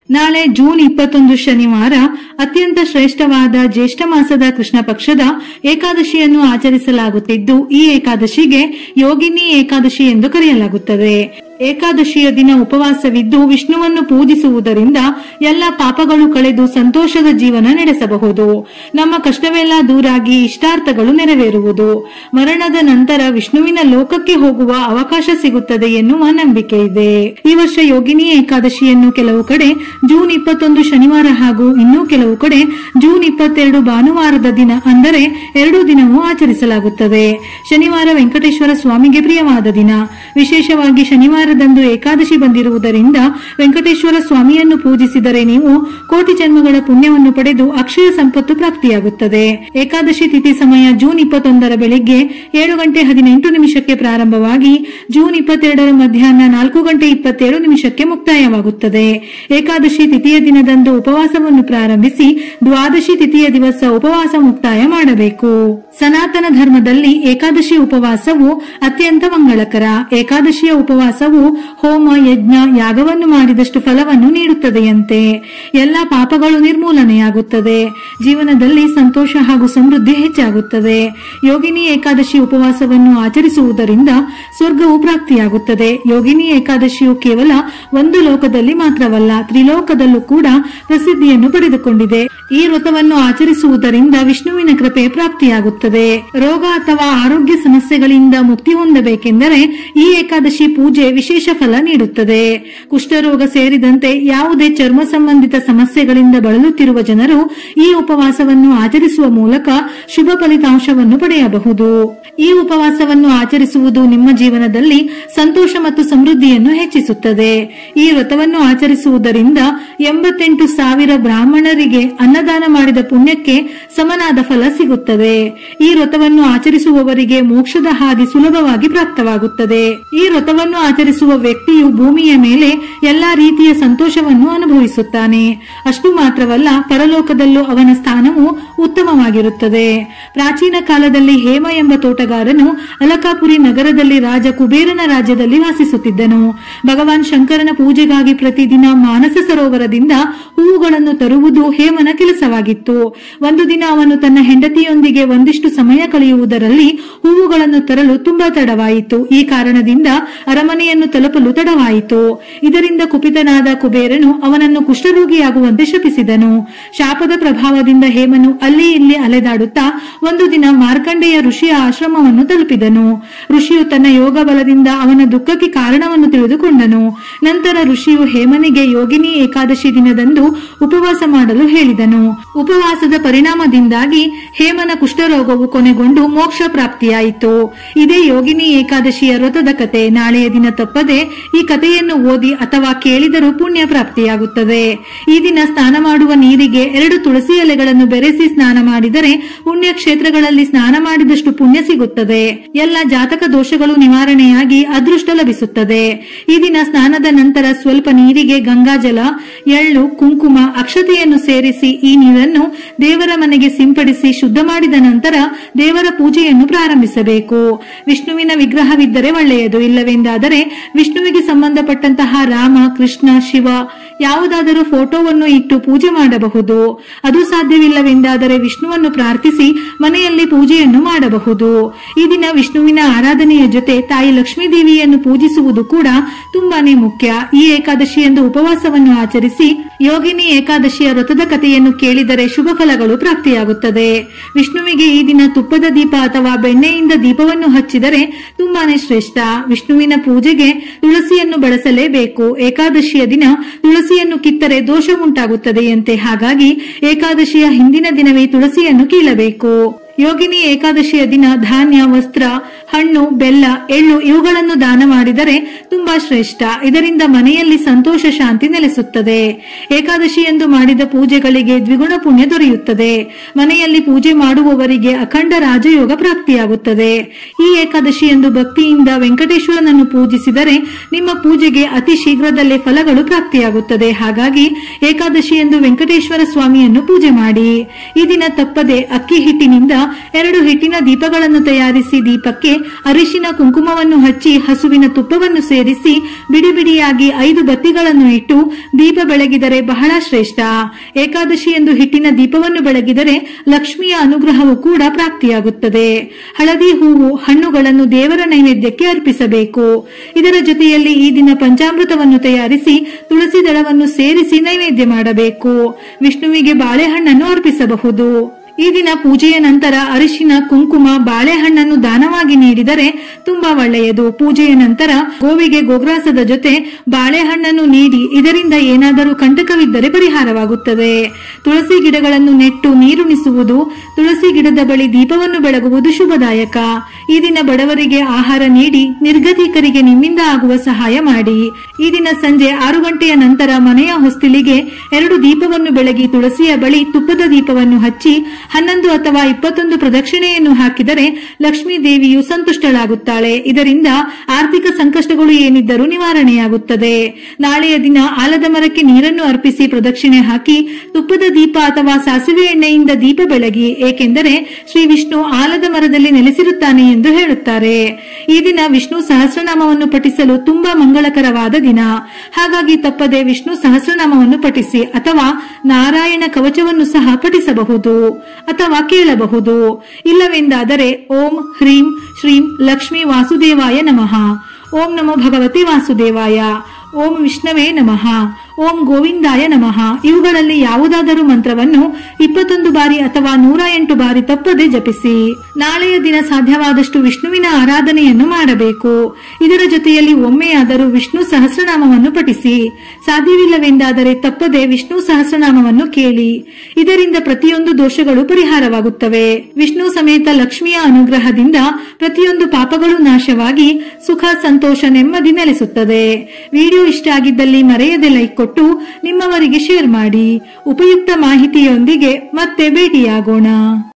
ನಾಳೆ ಜೂನ್ 21 ಶನಿವಾರ ಅತ್ಯಂತ ಶ್ರೇಷ್ಠವಾದ ಜ್ಯೇಷ್ಠ ಮಾಸದ ಕೃಷ್ಣ ಪಕ್ಷದ ಏಕಾದಶಿಯನ್ನು ಆಚರಿಸಲಾಗುತ್ತಿದ್ದು, ಈ ಏಕಾದಶಿಗೆ ಯೋಗಿನಿ ಏಕಾದಶಿ ಎಂದು ಕರೆಯಲಾಗುತ್ತದೆ. ಏಕಾದಶಿಯ ದಿನ ಉಪವಾಸವಿದ್ದು ವಿಷ್ಣುವನ್ನು ಪೂಜಿಸುವುದರಿಂದ ಎಲ್ಲ ಪಾಪಗಳು ಕಳೆದು ಸಂತೋಷದ ಜೀವನ ನಡೆಸಬಹುದು. ನಮ್ಮ ಕಷ್ಟವೆಲ್ಲ ದೂರಾಗಿ ಇಷ್ಟಾರ್ಥಗಳು ನೆರವೇರುವುದು. ಮರಣದ ನಂತರ ವಿಷ್ಣುವಿನ ಲೋಕಕ್ಕೆ ಹೋಗುವ ಅವಕಾಶ ಸಿಗುತ್ತದೆ ಎನ್ನುವ ನಂಬಿಕೆ ಇದೆ. ಈ ವರ್ಷ ಯೋಗಿನಿ ಏಕಾದಶಿಯನ್ನು ಕೆಲವು ಕಡೆ ಜೂನ್ 21 ಶನಿವಾರ ಹಾಗೂ ಇನ್ನೂ ಕೆಲವು ಕಡೆ ಜೂನ್ 22 ಭಾನುವಾರದ ದಿನ ಅಂದರೆ 2 ದಿನವೂ ಆಚರಿಸಲಾಗುತ್ತದೆ. ಶನಿವಾರ ವೆಂಕಟೇಶ್ವರ ಸ್ವಾಮಿಗೆ ಪ್ರಿಯವಾದ ದಿನ. ವಿಶೇಷವಾಗಿ ಶನಿವಾರದಂದು ಏಕಾದಶಿ ಬಂದಿರುವುದರಿಂದ ವೆಂಕಟೇಶ್ವರ ಸ್ವಾಮಿಯನ್ನು ಪೂಜಿಸಿದರೆ ನೀವು ಕೋಟಿ ಜನ್ಮಗಳ ಪುಣ್ಯವನ್ನು ಪಡೆದು ಅಕ್ಷಯ ಸಂಪತ್ತು ಪ್ರಾಪ್ತಿಯಾಗುತ್ತದೆ. ಏಕಾದಶಿ ತಿಥಿ ಸಮಯ ಜೂನ್ 21ರ ಬೆಳಿಗ್ಗೆ 7:18 ಪ್ರಾರಂಭವಾಗಿ ಜೂನ್ 22ರ ಮಧ್ಯಾಹ್ನ 4:27 ಮುಕ್ತಾಯವಾಗುತ್ತದೆ. ಏಕಾದಶಿ ತಿಥಿಯ ದಿನದಂದು ಉಪವಾಸವನ್ನು ಪ್ರಾರಂಭಿಸಿ ದ್ವಾದಶಿ ತಿಥಿಯ ದಿವಸ ಉಪವಾಸ ಮುಕ್ತಾಯ ಮಾಡಬೇಕು. ಸನಾತನ ಧರ್ಮದಲ್ಲಿ ಏಕಾದಶಿ ಉಪವಾಸವು ಅತ್ಯಂತ ಮಂಗಳಕರ. ಏಕಾದಶಿಯ ಉಪವಾಸವು ಹೋಮ, ಯಜ್ಞ, ಯಾಗವನ್ನು ಮಾಡಿದಷ್ಟು ಫಲವನ್ನು ನೀಡುತ್ತದೆಯಂತೆ. ಎಲ್ಲ ಪಾಪಗಳು ನಿರ್ಮೂಲನೆಯಾಗುತ್ತದೆ. ಜೀವನದಲ್ಲಿ ಸಂತೋಷ ಹಾಗೂ ಸಮೃದ್ಧಿ ಹೆಚ್ಚಾಗುತ್ತದೆ. ಯೋಗಿನಿ ಏಕಾದಶಿ ಉಪವಾಸವನ್ನು ಆಚರಿಸುವುದರಿಂದ ಸ್ವರ್ಗವು ಪ್ರಾಪ್ತಿಯಾಗುತ್ತದೆ. ಯೋಗಿನಿ ಏಕಾದಶಿಯು ಕೇವಲ ಒಂದು ಲೋಕದಲ್ಲಿ ಮಾತ್ರವಲ್ಲ, ತ್ರಿಲೋಕದಲ್ಲೂ ಕೂಡ ಪ್ರಸಿದ್ಧಿಯನ್ನು ಪಡೆದುಕೊಂಡಿದೆ. ಈ ವ್ರತವನ್ನು ಆಚರಿಸುವುದರಿಂದ ವಿಷ್ಣುವಿನ ಕೃಪೆ ಪ್ರಾಪ್ತಿಯಾಗುತ್ತದೆ. ರೋಗ ಅಥವಾ ಆರೋಗ್ಯ ಸಮಸ್ಯೆಗಳಿಂದ ಮುಕ್ತಿ ಹೊಂದಬೇಕೆಂದರೆ ಈ ಏಕಾದಶಿ ಪೂಜೆ ವಿಶೇಷ ಫಲ ನೀಡುತ್ತದೆ. ಕುಷ್ಠರೋಗ ಸೇರಿದಂತೆ ಯಾವುದೇ ಚರ್ಮ ಸಂಬಂಧಿತ ಸಮಸ್ಯೆಗಳಿಂದ ಬಳಲುತ್ತಿರುವ ಜನರು ಈ ಉಪವಾಸವನ್ನು ಆಚರಿಸುವ ಮೂಲಕ ಶುಭ ಫಲಿತಾಂಶವನ್ನು ಪಡೆಯಬಹುದು. ಈ ಉಪವಾಸವನ್ನು ಆಚರಿಸುವುದು ನಿಮ್ಮ ಜೀವನದಲ್ಲಿ ಸಂತೋಷ ಮತ್ತು ಸಮೃದ್ಧಿಯನ್ನು ಹೆಚ್ಚಿಸುತ್ತದೆ. ಈ ವ್ರತವನ್ನು ಆಚರಿಸುವುದರಿಂದ 88,000 ಬ್ರಾಹ್ಮಣರಿಗೆ ಅನ್ನದಾನ ಮಾಡಿದ ಪುಣ್ಯಕ್ಕೆ ಸಮನಾದ ಫಲ ಸಿಗುತ್ತದೆ. ಈ ವ್ರತವನ್ನು ಆಚರಿಸುವವರಿಗೆ ಮೋಕ್ಷದ ಹಾದಿ ಸುಲಭವಾಗಿ ಪ್ರಾಪ್ತವಾಗುತ್ತದೆ. ಈ ವ್ರತವನ್ನು ಆಚರಿಸುವ ವ್ಯಕ್ತಿಯು ಭೂಮಿಯ ಮೇಲೆ ಎಲ್ಲಾ ರೀತಿಯ ಸಂತೋಷವನ್ನು ಅನುಭವಿಸುತ್ತಾನೆ. ಅಷ್ಟು ಮಾತ್ರವಲ್ಲ, ಪರಲೋಕದಲ್ಲೂ ಅವನ ಸ್ಥಾನವು ಉತ್ತಮವಾಗಿರುತ್ತದೆ. ಪ್ರಾಚೀನ ಕಾಲದಲ್ಲಿ ಹೇಮ ಎಂಬ ತೋಟಗಾರನು ಅಲಕಾಪುರಿ ನಗರದಲ್ಲಿ ರಾಜ ಕುಬೇರನ ರಾಜ್ಯದಲ್ಲಿ ವಾಸಿಸುತ್ತಿದ್ದನು. ಭಗವಾನ್ ಶಂಕರನ ಪೂಜೆಗಾಗಿ ಪ್ರತಿದಿನ ಮಾನಸ ಸರೋವರದಿಂದ ಹೂವುಗಳನ್ನು ತರುವುದು ಹೇಮನ ಕೆಲಸವಾಗಿತ್ತು. ಒಂದು ದಿನ ಅವನು ತನ್ನ ಹೆಂಡತಿಯೊಂದಿಗೆ ಒಂದಿಷ್ಟು ಸಮಯ ಕಳೆಯುವುದರಲ್ಲಿ ಹೂವುಗಳನ್ನು ತರಲು ತುಂಬಾ ತಡವಾಯಿತು. ಈ ಕಾರಣದಿಂದ ಅರಮನೆಯನ್ನು ತಲುಪಲು ತಡವಾಯಿತು. ಇದರಿಂದ ಕುಪಿತನಾದ ಕುಬೇರನು ಅವನನ್ನು ಕುಷ್ಠರೋಗಿಯಾಗುವಂತೆ ಶಪಿಸಿದನು. ಶಾಪದ ಪ್ರಭಾವದಿಂದ ಹೇಮನು ಅಲ್ಲಿ ಇಲ್ಲಿ ಅಲೆದಾಡುತ್ತಾ ಒಂದು ದಿನ ಮಾರ್ಕಂಡೇಯ ಋಷಿಯ ಆಶ್ರಮವನ್ನು ತಲುಪಿದನು. ಋಷಿಯು ತನ್ನ ಯೋಗ ಬಲದಿಂದ ಅವನ ದುಃಖಕ್ಕೆ ಕಾರಣವನ್ನು ತಿಳಿದುಕೊಂಡನು. ನಂತರ ಋಷಿಯು ಹೇಮನಿಗೆ ಯೋಗಿನಿ ಏಕಾದಶಿ ದಿನದಂದು ಉಪವಾಸ ಮಾಡಲು ಹೇಳಿದನು. ಉಪವಾಸದ ಪರಿಣಾಮದಿಂದಾಗಿ ಹೇಮನ ಕುಷ್ಠರೋಗವು ಕೊನೆಗೊಂಡು ಮೋಕ್ಷ ಪ್ರಾಪ್ತಿಯಾಯಿತು. ಇದೇ ಯೋಗಿನಿ ಏಕಾದಶಿಯ ವ್ರತದ ಕತೆ. ನಾಳೆಯ ದಿನ ತಪ್ಪದೆ ಈ ಕಥೆಯನ್ನು ಓದಿ ಅಥವಾ ಕೇಳಿದರೂ ಪುಣ್ಯ ಪ್ರಾಪ್ತಿಯಾಗುತ್ತದೆ. ಈ ದಿನ ಸ್ನಾನ ಮಾಡುವ ನೀರಿಗೆ 2 ತುಳಸಿ ಎಲೆಗಳನ್ನು ಬೆರೆಸಿ ಸ್ನಾನ ಮಾಡಿದರೆ ಪುಣ್ಯ ಕ್ಷೇತ್ರಗಳಲ್ಲಿ ಸ್ನಾನ ಮಾಡಿದಷ್ಟು ಪುಣ್ಯ ಸಿಗುತ್ತದೆ. ಎಲ್ಲ ಜಾತಕ ದೋಷಗಳು ನಿವಾರಣೆಯಾಗಿ ಅದೃಷ್ಟ ಲಭಿಸುತ್ತದೆ. ಈ ದಿನ ಸ್ನಾನದ ನಂತರ ಸ್ವಲ್ಪ ನೀರಿಗೆ ಗಂಗಾಜಲ, ಎಳ್ಳು, ಕುಂಕುಮ, ಅಕ್ಷತೆಯನ್ನು ಸೇರಿಸಿ ಈ ನೀರನ್ನು ದೇವರ ಮನೆಗೆ ಸಿಂಪಡಿಸಿ ಶುದ್ಧ ಮಾಡಿದ ನಂತರ ದೇವರ ಪೂಜೆಯನ್ನು ಪ್ರಾರಂಭಿಸಬೇಕು. ವಿಷ್ಣುವಿನ ವಿಗ್ರಹವಿದ್ದರೆ ಒಳ್ಳೆಯದು. ಇಲ್ಲವೆಂದಾದರೆ ವಿಷ್ಣುವಿಗೆ ಸಂಬಂಧಪಟ್ಟಂತಹ ರಾಮ, ಕೃಷ್ಣ, ಶಿವ ಯಾವುದಾದರೂ ಫೋಟೋವನ್ನು ಇಟ್ಟು ಪೂಜೆ ಮಾಡಬಹುದು. ಅದು ಸಾಧ್ಯವಿಲ್ಲವೆಂದಾದರೆ ವಿಷ್ಣುವನ್ನು ಪ್ರಾರ್ಥಿಸಿ ಮನೆಯಲ್ಲಿ ಪೂಜೆಯನ್ನು ಮಾಡಬಹುದು. ಈ ದಿನ ವಿಷ್ಣುವಿನ ಆರಾಧನೆಯ ಜೊತೆ ತಾಯಿ ಲಕ್ಷ್ಮೀ ದೇವಿಯನ್ನು ಪೂಜಿಸುವುದು ಕೂಡ ತುಂಬಾನೇ ಮುಖ್ಯ. ಈ ಏಕಾದಶಿಯಂದು ಉಪವಾಸವನ್ನು ಆಚರಿಸಿ ಯೋಗಿನಿ ಏಕಾದಶಿಯ ವ್ರತದ ಕಥೆಯನ್ನು ಕೇಳಿದರೆ ಶುಭ ಫಲಗಳು ಪ್ರಾಪ್ತಿಯಾಗುತ್ತದೆ. ವಿಷ್ಣುವಿಗೆ ಈ ದಿನ ತುಪ್ಪದ ದೀಪ ಅಥವಾ ಬೆಣ್ಣೆಯಿಂದ ದೀಪವನ್ನು ಹಚ್ಚಿದರೆ ತುಂಬಾನೇ ಶ್ರೇಷ್ಠ. ವಿಷ್ಣುವಿನ ಪೂಜೆಗೆ ತುಳಸಿಯನ್ನು ಬಳಸಲೇಬೇಕು. ಏಕಾದಶಿಯ ದಿನ ತುಳಸಿಯನ್ನು ಕಿತ್ತರೆ ದೋಷ ಉಂಟಾಗುತ್ತದೆಯಂತೆ. ಹಾಗಾಗಿ ಏಕಾದಶಿಯ ಹಿಂದಿನ ದಿನವೇ ತುಳಸಿಯನ್ನು ಕೀಳಬೇಕು. ಯೋಗಿನಿ ಏಕಾದಶಿಯ ದಿನ ಧಾನ್ಯ, ವಸ್ತ್ರ, ಹಣ್ಣು, ಬೆಲ್ಲ, ಎಳ್ಳು ಇವುಗಳನ್ನು ದಾನ ಮಾಡಿದರೆ ತುಂಬಾ ಶ್ರೇಷ್ಠ. ಇದರಿಂದ ಮನೆಯಲ್ಲಿ ಸಂತೋಷ, ಶಾಂತಿ ನೆಲೆಸುತ್ತದೆ. ಏಕಾದಶಿಯಂದು ಮಾಡಿದ ಪೂಜೆಗಳಿಗೆ ದ್ವಿಗುಣ ಪುಣ್ಯ ದೊರೆಯುತ್ತದೆ. ಮನೆಯಲ್ಲಿ ಪೂಜೆ ಮಾಡುವವರಿಗೆ ಅಖಂಡ ರಾಜಯೋಗ ಪ್ರಾಪ್ತಿಯಾಗುತ್ತದೆ. ಈ ಏಕಾದಶಿಯಂದು ಭಕ್ತಿಯಿಂದ ವೆಂಕಟೇಶ್ವರನನ್ನು ಪೂಜಿಸಿದರೆ ನಿಮ್ಮ ಪೂಜೆಗೆ ಅತಿ ಶೀಘ್ರದಲ್ಲೇ ಫಲಗಳು ಪ್ರಾಪ್ತಿಯಾಗುತ್ತದೆ. ಹಾಗಾಗಿ ಏಕಾದಶಿಯಂದು ವೆಂಕಟೇಶ್ವರ ಸ್ವಾಮಿಯನ್ನು ಪೂಜೆ ಮಾಡಿ. ಈ ದಿನ ತಪ್ಪದೆ ಅಕ್ಕಿ ಹಿಟ್ಟಿನಿಂದ 2 ಹಿಟ್ಟಿನ ದೀಪಗಳನ್ನು ತಯಾರಿಸಿ ದೀಪಕ್ಕೆ ಅರಿಶಿನ ಕುಂಕುಮವನ್ನು ಹಚ್ಚಿ ಹಸುವಿನ ತುಪ್ಪವನ್ನು ಸೇರಿಸಿ ಬಿಡಿ ಬಿಡಿಯಾಗಿ 5 ಬತ್ತಿಗಳನ್ನು ಇಟ್ಟು ದೀಪ ಬೆಳಗಿದರೆ ಬಹಳ ಶ್ರೇಷ್ಠ. ಏಕಾದಶಿ ಎಂದು ಹಿಟ್ಟಿನ ದೀಪವನ್ನು ಬೆಳಗಿದರೆ ಲಕ್ಷ್ಮಿಯ ಅನುಗ್ರಹವು ಕೂಡ ಪ್ರಾಪ್ತಿಯಾಗುತ್ತದೆ. ಹಳದಿ ಹೂವು ಹಣ್ಣುಗಳನ್ನು ದೇವರ ನೈವೇದ್ಯಕ್ಕೆ ಅರ್ಪಿಸಬೇಕು. ಇದರ ಜೊತೆಯಲ್ಲಿ ಈ ದಿನ ಪಂಚಾಮೃತವನ್ನು ತಯಾರಿಸಿ ತುಳಸಿ ದಳವನ್ನು ಸೇರಿಸಿ ನೈವೇದ್ಯ ಮಾಡಬೇಕು. ವಿಷ್ಣುವಿಗೆ ಬಾಳೆಹಣ್ಣನ್ನು ಅರ್ಪಿಸಬಹುದು. ಈ ದಿನ ಪೂಜೆಯ ನಂತರ ಅರಿಶಿನ ಕುಂಕುಮ ಬಾಳೆಹಣ್ಣನ್ನು ದಾನವಾಗಿ ನೀಡಿದರೆ ತುಂಬಾ ಒಳ್ಳೆಯದು. ಪೂಜೆಯ ನಂತರ ಗೋವಿಗೆ ಗೋಗ್ರಾಸದ ಜೊತೆ ಬಾಳೆಹಣ್ಣನ್ನು ನೀಡಿ ಇದರಿಂದ ಏನಾದರೂ ಕಂಟಕವಿದ್ದರೆ ಪರಿಹಾರವಾಗುತ್ತದೆ. ತುಳಸಿ ಗಿಡಗಳನ್ನು ನೆಟ್ಟು ನೀರುಣಿಸುವುದು, ತುಳಸಿ ಗಿಡದ ಬಳಿ ದೀಪವನ್ನು ಬೆಳಗುವುದು ಶುಭದಾಯಕ. ಈ ದಿನ ಬಡವರಿಗೆ ಆಹಾರ ನೀಡಿ ನಿರ್ಗತಿಕರಿಗೆ ನಿಮ್ಮಿಂದ ಆಗುವ ಸಹಾಯ ಮಾಡಿ. ಈ ದಿನ ಸಂಜೆ 6 ಗಂಟೆಯ ನಂತರ ಮನೆಯ ಹೊಸ್ತಿಲಿಗೆ 2 ದೀಪವನ್ನು ಬೆಳಗಿ ತುಳಸಿಯ ಬಳಿ ತುಪ್ಪದ ದೀಪವನ್ನು ಹಚ್ಚಿ 11 ಅಥವಾ 21 ಪ್ರದಕ್ಷಿಣೆಯನ್ನು ಹಾಕಿದರೆ ಲಕ್ಷ್ಮೀ ದೇವಿಯು ಸಂತುಷ್ಟಳಾಗುತ್ತಾಳೆ. ಇದರಿಂದ ಆರ್ಥಿಕ ಸಂಕಷ್ಟಗಳು ಏನಿದ್ದರೂ ನಿವಾರಣೆಯಾಗುತ್ತದೆ. ನಾಳೆಯ ದಿನ ಆಲದ ಮರಕ್ಕೆ ನೀರನ್ನು ಅರ್ಪಿಸಿ ಪ್ರದಕ್ಷಿಣೆ ಹಾಕಿ ತುಪ್ಪದ ದೀಪ ಅಥವಾ ಸಾಸಿವೆ ಎಣ್ಣೆಯಿಂದ ದೀಪ ಬೆಳಗಿ, ಏಕೆಂದರೆ ಶ್ರೀ ವಿಷ್ಣು ಆಲದ ಮರದಲ್ಲಿ ನೆಲೆಸಿರುತ್ತಾನೆ ಎಂದು ಹೇಳುತ್ತಾರೆ. ಈ ದಿನ ವಿಷ್ಣು ಸಹಸ್ರನಾಮವನ್ನು ಪಠಿಸಲು ತುಂಬಾ ಮಂಗಳಕರವಾದ ದಿನ. ಹಾಗಾಗಿ ತಪ್ಪದೆ ವಿಷ್ಣು ಸಹಸ್ರನಾಮವನ್ನು ಪಠಿಸಿ ಅಥವಾ ನಾರಾಯಣ ಕವಚವನ್ನು ಸಹ ಪಠಿಸಬಹುದು ಅಥವಾ ಕೇಳಬಹುದು. ಇಲ್ಲವೆಂದಾದರೆ ಓಂ ಹ್ರೀಂ ಶ್ರೀಂ ಲಕ್ಷ್ಮೀ ವಾಸುದೇವಾಯ ನಮಃ, ಓಂ ನಮೋ ಭಗವತಿ ವಾಸುದೇವಾಯ, ಓಂ ವಿಷ್ಣವೇ ನಮಃ, ಓಂ ಗೋವಿಂದಾಯ ನಮಃ ಇವುಗಳಲ್ಲಿ ಯಾವುದಾದರೂ ಮಂತ್ರವನ್ನು 21 ಬಾರಿ ಅಥವಾ 108 ಬಾರಿ ತಪ್ಪದೆ ಜಪಿಸಿ. ನಾಳೆಯ ದಿನ ಸಾಧ್ಯವಾದಷ್ಟು ವಿಷ್ಣುವಿನ ಆರಾಧನೆಯನ್ನು ಮಾಡಬೇಕು. ಇದರ ಜೊತೆಯಲ್ಲಿ ಒಮ್ಮೆಯಾದರೂ ವಿಷ್ಣು ಸಹಸ್ರನಾಮವನ್ನು ಪಠಿಸಿ. ಸಾಧ್ಯವಿಲ್ಲವೆಂದಾದರೆ ತಪ್ಪದೆ ವಿಷ್ಣು ಸಹಸ್ರನಾಮವನ್ನು ಕೇಳಿ. ಇದರಿಂದ ಪ್ರತಿಯೊಂದು ದೋಷಗಳು ಪರಿಹಾರವಾಗುತ್ತವೆ. ವಿಷ್ಣು ಸಮೇತ ಲಕ್ಷ್ಮಿಯ ಅನುಗ್ರಹದಿಂದ ಪ್ರತಿಯೊಂದು ಪಾಪಗಳು ನಾಶವಾಗಿ ಸುಖ ಸಂತೋಷ ನೆಮ್ಮದಿ ನೆಲೆಸುತ್ತದೆ. ವಿಡಿಯೋ ಇಷ್ಟ ಆಗಿದ್ದಲ್ಲಿ ಮರೆಯದೆ ಲೈಕ್ ಕೊಟ್ಟು ನಿಮ್ಮವರಿಗೆ ಶೇರ್ ಮಾಡಿ. ಉಪಯುಕ್ತ ಮಾಹಿತಿಯೊಂದಿಗೆ ಮತ್ತೆ ಭೇಟಿಯಾಗೋಣ.